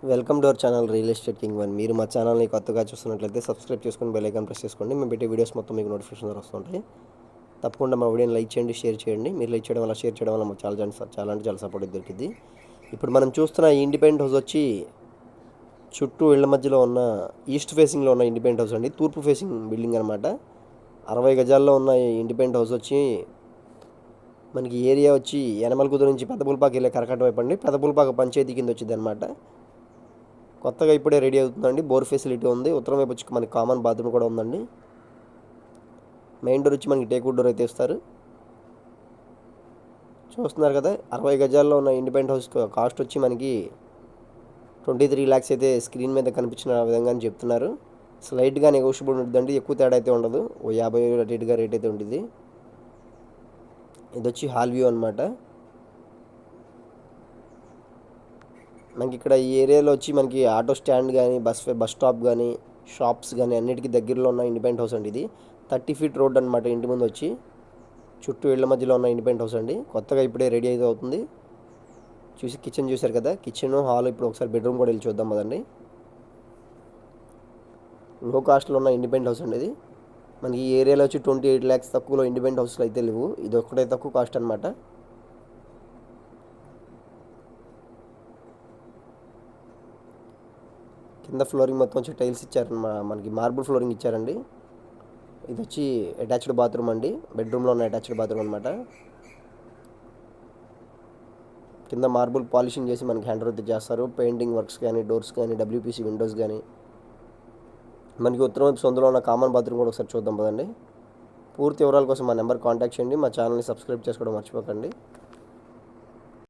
Welcome to our channel real estate king one. మీరు మా ఛానల్ని కొత్తగా చూస్తున్నట్లయితే సబ్స్క్రైబ్ చేసుకొని బెల్ ఐకాన్ ప్రెస్ చేసుకోండి. మేము పెట్టే వీడియోస్ మొత్తం మీకు నోటిఫికేషన్ ద్వారా వస్తుంటాయి. తప్పకుండా మా వీడియోని లైక్ చేయండి, షేర్ చేయండి. మీరు లైక్ చేయడం వల్ల, షేర్ చేయడం వల్ల మాకు చాలా అంటే చాలా సపోర్ట్ దొరికింది. ఇప్పుడు మనం చూస్తున్న ఈ ఇండిపెండెంట్ హౌస్ వచ్చి చుట్టూ ఇళ్ల మధ్యలో ఉన్న ఈస్ట్ ఫేసింగ్లో ఉన్న ఇండిపెండెంట్ హౌస్ అండి. తూర్పు ఫేసింగ్ బిల్డింగ్ అనమాట. 60 గజాల్లో ఉన్న ఈ ఇండిపెండెంట్ హౌస్ వచ్చి మనకి ఏరియా వచ్చి యనమలకుదురు నుంచి పెద్దపుల్పాకి వెళ్ళే కరకట్ట వైపు అండి. పెద్దపుల్పాక పంచాయతీ కింద వచ్చింది అనమాట. కొత్తగా ఇప్పుడే రెడీ అవుతుందండి. బోర్ ఫెసిలిటీ ఉంది. ఉత్తరం వైపు వచ్చి మనకి కామన్ బాత్రూమ్ కూడా ఉందండి. మెయిన్ డోర్ వచ్చి మనకి టేక్వుడ్ డోర్ అయితే ఇస్తారు. చూస్తున్నారు కదా, 60 గజాల్లో ఉన్న ఇండిపెండెంట్ హౌస్ కాస్ట్ వచ్చి మనకి 23 lakhs అయితే స్క్రీన్ మీద కనిపించిన విధంగా అని చెప్తున్నారు. స్లైట్గా నెగోషియబుల్ ఉంటుందండి. ఎక్కువ తేడా అయితే ఉండదు. ఓ 50,000 అటు ఇటుగా రేట్ అయితే ఉంటుంది. ఇది వచ్చి హాల్ వ్యూ అనమాట. మనకి ఇక్కడ ఈ ఏరియాలో వచ్చి మనకి ఆటో స్టాండ్ కానీ బస్ స్టాప్ కానీ షాప్స్ కానీ అన్నిటికీ దగ్గరలో ఉన్న ఇండిపెండెంట్ హౌస్ అండి. ఇది 30 feet రోడ్ అనమాట. ఇంటి ముందు వచ్చి చుట్టూ ఇళ్ల మధ్యలో ఉన్న ఇండిపెండెంట్ హౌస్ అండి. కొత్తగా ఇప్పుడే రెడీ అయితే అవుతుంది. కిచెన్ చూశారు కదా, కిచెన్ హాల్. ఇప్పుడు ఒకసారి బెడ్రూమ్ కూడా వెళ్ళి చూద్దాం కదండి. లో కాస్ట్లో ఉన్న ఇండిపెండెంట్ హౌస్ అండి ఇది. మనకి ఈ ఏరియాలో వచ్చి 28 lakhs తక్కువలో ఇండిపెండెంట్ హౌస్లు అయితే లేవు. ఇది ఒక్కటే తక్కువ కాస్ట్ అనమాట. కింద ఫ్లోరింగ్ మొత్తం వచ్చి టైల్స్ ఇచ్చారు. మనకి మార్బుల్ ఫ్లోరింగ్ ఇచ్చారండి. ఇది వచ్చి అటాచ్డ్ బాత్రూమ్ అండి. బెడ్రూమ్లో ఉన్న అటాచ్డ్ బాత్రూమ్ అనమాట. కింద మార్బుల్ పాలిషింగ్ చేసి మనకి హ్యాండ్ అయితే చేస్తారు. పెయింటింగ్ వర్క్స్ కానీ, డోర్స్ కానీ, డబ్ల్యూపీసీ విండోస్ కానీ. మనకి ఉత్తరం వైపు సొంతలో ఉన్న కామన్ బాత్రూమ్ కూడా ఒకసారి చూద్దాం పదండి. పూర్తి వివరాల కోసం మా నెంబర్ కాంటాక్ట్ చేయండి. మా ఛానల్ని సబ్స్క్రైబ్ చేసుకోవడం మర్చిపోకండి.